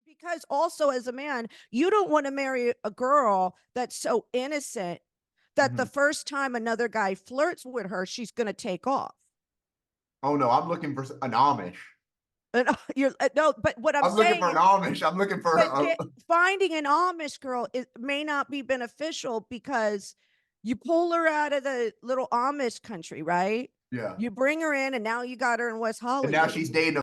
Because also as a man, you don't want to marry a girl that's so innocent that the first time another guy flirts with her, she's going to take off. Oh no, I'm looking for an Amish. And you're no, but what I'm I'm looking for saying an Amish. I'm looking for but finding an Amish girl may not be beneficial because you pull her out of the little Amish country, right? yeah. You bring her in, and now you got her in West And now Hollywood. she's dating a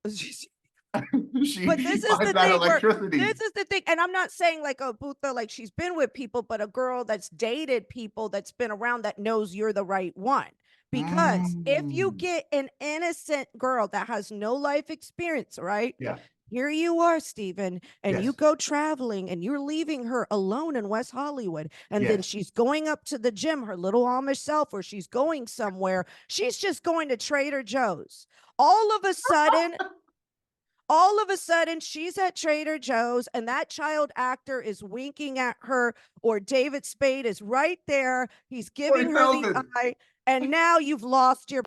But she this is finds the that thing where electricity. this is the thing, and I'm not saying like a Butha, like she's been with people, but a girl that's dated people that's been around that knows you're the right one. Because if you get an innocent girl that has no life experience, right? Yeah. Here you are, Steven, and you Yes. go traveling and you're leaving her alone in West Hollywood. And then Yes. she's going up to the gym, her little Amish self, or she's going somewhere. She's just going to Trader Joe's. All of a sudden, she's at Trader Joe's and that child actor is winking at her, or David Spade is right there. He's Cory giving her the Feldman. eye. And now you've lost your,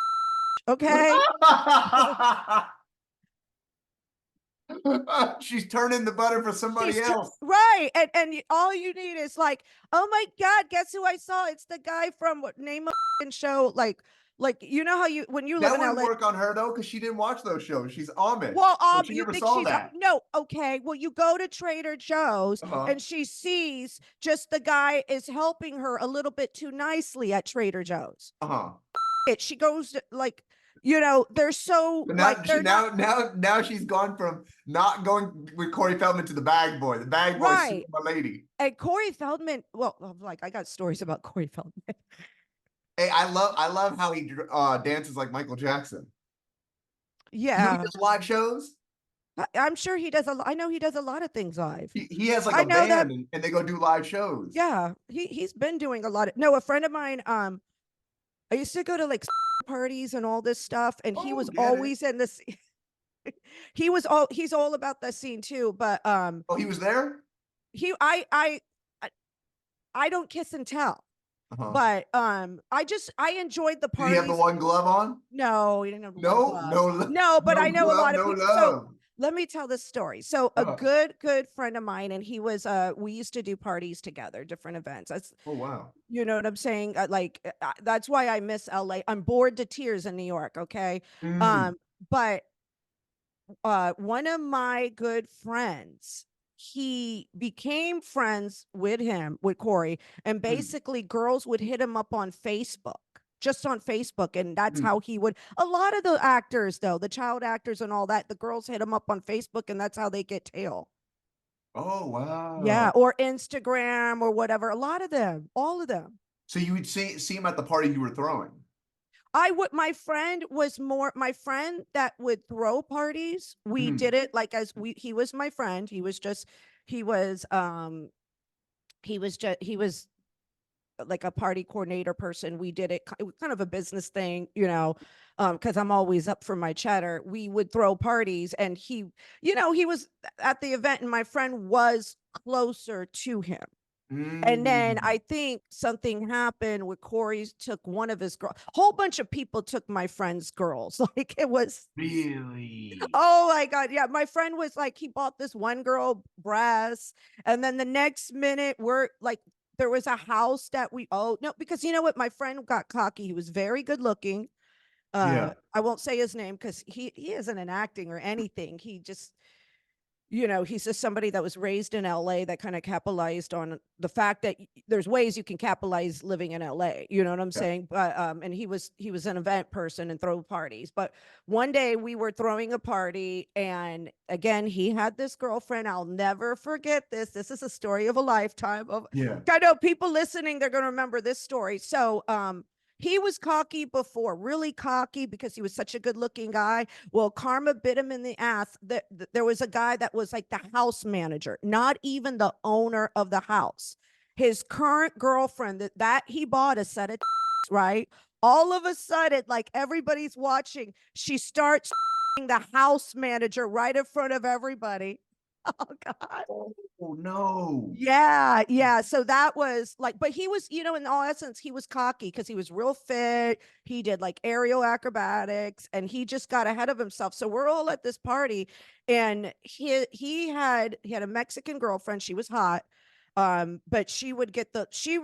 okay? She's turning the butter for somebody else. Right. And all you need is like, oh my God, guess who I saw? It's the guy from what name of show? Like you know how you when you live That in wouldn't LA. work on her though, because she didn't watch those shows. She's Amish, Well, so she you never think saw she's that. no, okay. Well, you go to Trader Joe's Uh-huh. and she sees just the guy is helping her a little bit too nicely at Trader Joe's. Uh-huh. She goes to, like, they're so But like they're not now she's gone from not going with Cory Feldman to the bag boy. The bag boy suits right. my lady. And Cory Feldman, well, like I got stories about Cory Feldman. Hey, I love how he dances like Michael Jackson. You know he Yeah. does live shows. I'm sure he does I know he does a lot of things live. He has like I a know that. band and they go do live shows. Yeah, he's been doing a lot of. No, a friend of mine. I used to go to like parties and all this stuff, and he Oh, was get it. always in this. He's all about the scene too. But Oh, he was there? he I don't kiss and tell. Uh-huh. But I enjoyed the Did he have the parties. one glove on? No, he didn't have one No, glove. no, No, but no I know a glove, lot of no people. So love. let me tell this story. So a Uh-huh. good friend of mine, and he was we used to do parties together, different events. That's Oh wow. you know what I'm saying? That's why I miss LA. I'm bored to tears in New York, okay? Mm. Um, but one of my good friends, he became friends with Cory, and Mm. basically girls would hit him up on Facebook, just on Facebook, and that's Mm. how he would. A lot of the actors, though, the child actors and all that, the girls hit him up on Facebook, and that's how they get tail. Oh Yeah, wow. or Instagram or whatever. A lot of them, all of them. So you would see him at the party you were throwing. My friend was more my friend that would throw parties. We Mm. did it like he was my friend. He was he was like a party coordinator person. We did it was kind of a business thing, because I'm always up for my cheddar. We would throw parties, and he was at the event, and my friend was closer to him. And then Mm. I think something happened where Cory took one of his girls. A whole bunch of people took my friend's girls. Like it was, Really? oh my God. Yeah. My friend was like, he bought this one girl brass. And then the next minute, we're like, there was a house that no, because you know what? My friend got cocky. He was very good looking. Yeah. I won't say his name because he isn't an acting or anything. He just, he's just somebody that was raised in LA that kind of capitalized on the fact that there's ways you can capitalize living in LA. You know what I'm Yeah. saying? But and he was an event person and throw parties. But one day we were throwing a party, and again he had this girlfriend. I'll never forget this. This is a story of a lifetime. Yeah. I know people listening, they're gonna remember this story. So he was cocky before, really cocky, because he was such a good looking guy. Well, karma bit him in the ass. There was a guy that was like the house manager, not even the owner of the house. His current girlfriend that he bought a set of right. All of a sudden, like everybody's watching, she starts the house manager right in front of everybody. Oh God. Oh no. Yeah, yeah. So that was like, but he was, you know, in all essence, he was cocky because he was real fit. He did like aerial acrobatics and he just got ahead of himself. So we're all at this party and he had a Mexican girlfriend. She was hot. But she would get the she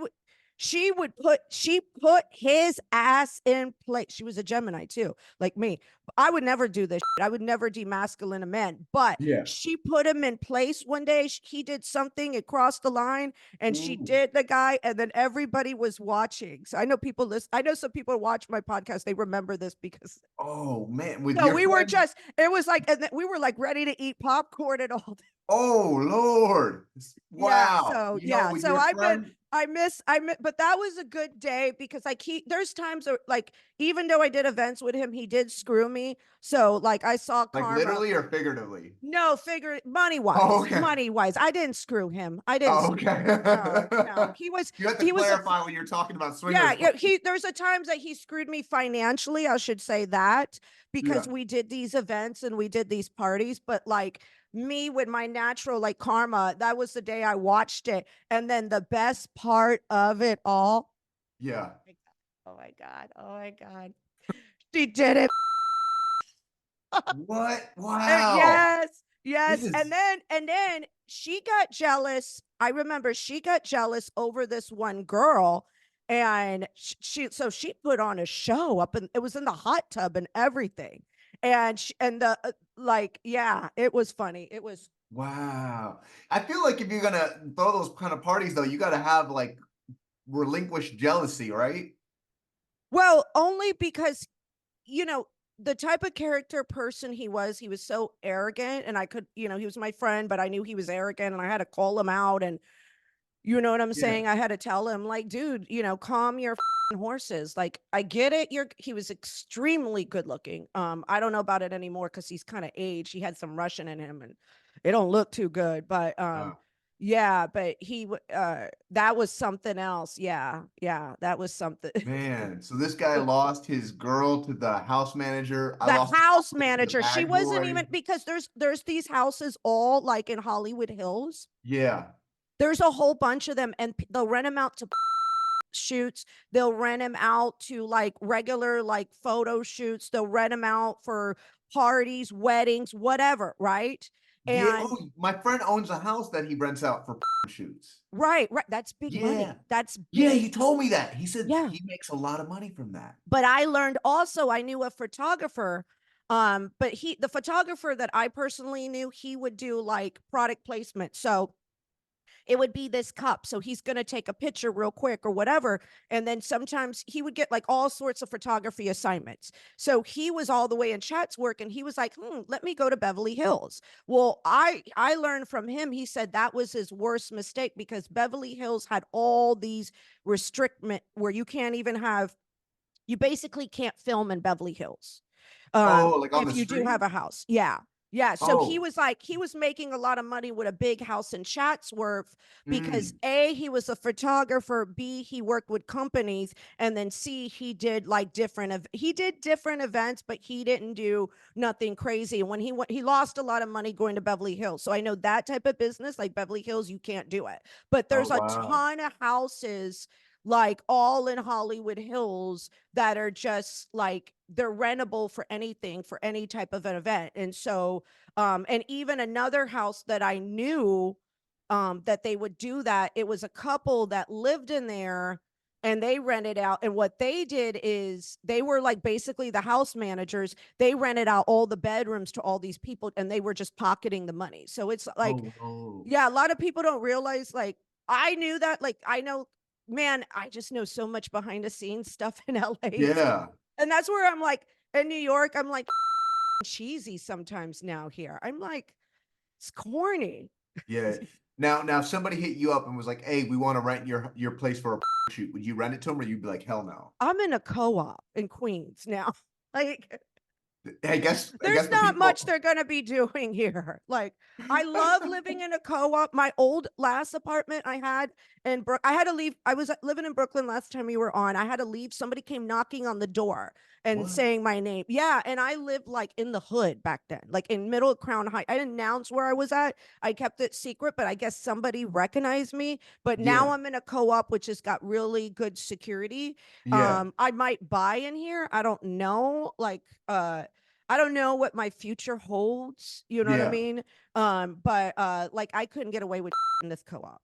put his ass in place. She was a Gemini too, like me. I would never do this shit. I would never demasculine a man, but Yeah. she put him in place one day. He did something, it crossed the line, and she Ooh. did the guy, and then everybody was watching. So I know people listen. I know some people watch my podcast. They remember this because Oh man, with no, your we were friend? just. It was like, and we were like ready to eat popcorn and all. Oh Lord. Yeah. Wow. So You know, yeah. with So your I've been. friend, I miss, but that was a good day because like there's times like even though I did events with him, he did screw me. So like I saw like karma. literally or figuratively? No, figure money Oh, wise, okay. money wise. I didn't screw him. I didn't Oh, screw okay. him. No, no. You have to He was a clarify when you're talking about yeah, swingers yeah. parties. There's a times that he screwed me financially, I should say that, because Yeah. we did these events and we did these parties, but like me with my natural like karma, that was the day I watched it. And then the best part of it all. Yeah. Oh my God. Oh my God. She did it. What? Wow. Yes, This yes. is And then she got jealous. I remember she got jealous over this one girl and so she put on a show up and it was in the hot tub and everything. And and the like yeah, it was funny. It was wow. I feel like if you're gonna throw those kind of parties though, you gotta have like relinquished jealousy, right? well, only because you know the type of character person he was so arrogant and I could, you know, he was my friend, but I knew he was arrogant and I had to call him out and you know what I'm Yeah. saying? I had to tell him, like, dude, you know, calm your horses. Like, I get it. He was extremely good looking. I don't know about it anymore because he's kind of aged. He had some Russian in him and it don't look too good. But Uh, yeah, but that was something else. Yeah, yeah, that was something. man. So this guy lost his girl to the house manager. I The lost the house to the manager, she bad wasn't boy. even because there's these houses all like in Hollywood Hills. Yeah. There's a whole bunch of them, and they'll rent them out to shoots. They'll rent him out to like regular like photo shoots. They'll rent him out for parties, weddings, whatever, right? Yeah. And Oh, my friend owns a house that he rents out for shoots. right, right. That's big Yeah. money. That's Yeah, big. he told me that. He said Yeah. he makes a lot of money from that. But I learned also, I knew a photographer. But the photographer that I personally knew, he would do like product placement. So it would be this cup. So he's going to take a picture real quick or whatever. And then sometimes he would get like all sorts of photography assignments. So he was all the way in Chatsworth and he was like, let me go to Beverly Hills. Well, I learned from him. He said that was his worst mistake because Beverly Hills had all these restrictment where you basically can't film in Beverly Hills. Oh, like on the If you do street? have a house. Yeah. Yeah. So he Oh. was like, he was making a lot of money with a big house in Chatsworth because Mm. A, he was a photographer, B, he worked with companies, and then C, he did like he did different events, but he didn't do nothing crazy. And when he went, he lost a lot of money going to Beverly Hills. So I know that type of business, like Beverly Hills, you can't do it. But Oh, there's a wow. ton of houses like all in Hollywood Hills that are just like they're rentable for anything for any type of an event. And so and even another house that I knew that they would do that, it was a couple that lived in there and they rented out, and what they did is they were like basically the house managers. They rented out all the bedrooms to all these people and they were just pocketing the money. So it's like Oh, no. yeah, a lot of people don't realize like I knew that like I know man, I just know so much behind the scenes stuff in LA. Yeah. And that's where I'm like in New York, I'm like cheesy sometimes now here. I'm like, it's corny. Yeah. Now, if somebody hit you up and was like, "Hey, we want to rent your place for a shoot," would you rent it to them, or you'd be like, "Hell no"? I'm in a co-op in Queens now. Like I There's guess the not people. much they're gonna be doing here. Like, I love living in a co-op. My old last apartment I had in I had to leave. I was living in Brooklyn last time we were on. I had to leave. Somebody came knocking on the door and What? saying my name. Yeah, and I lived like in the hood back then, like in Middle of Crown Heights. I didn't announce where I was at. I kept it secret, but I guess somebody recognized me. But now Yeah, I'm in a co-op which has got really good security. yeah, I might buy in here. I don't know. Like, I don't know what my future holds. You know what I yeah. mean? But like I couldn't get away with in this co-op.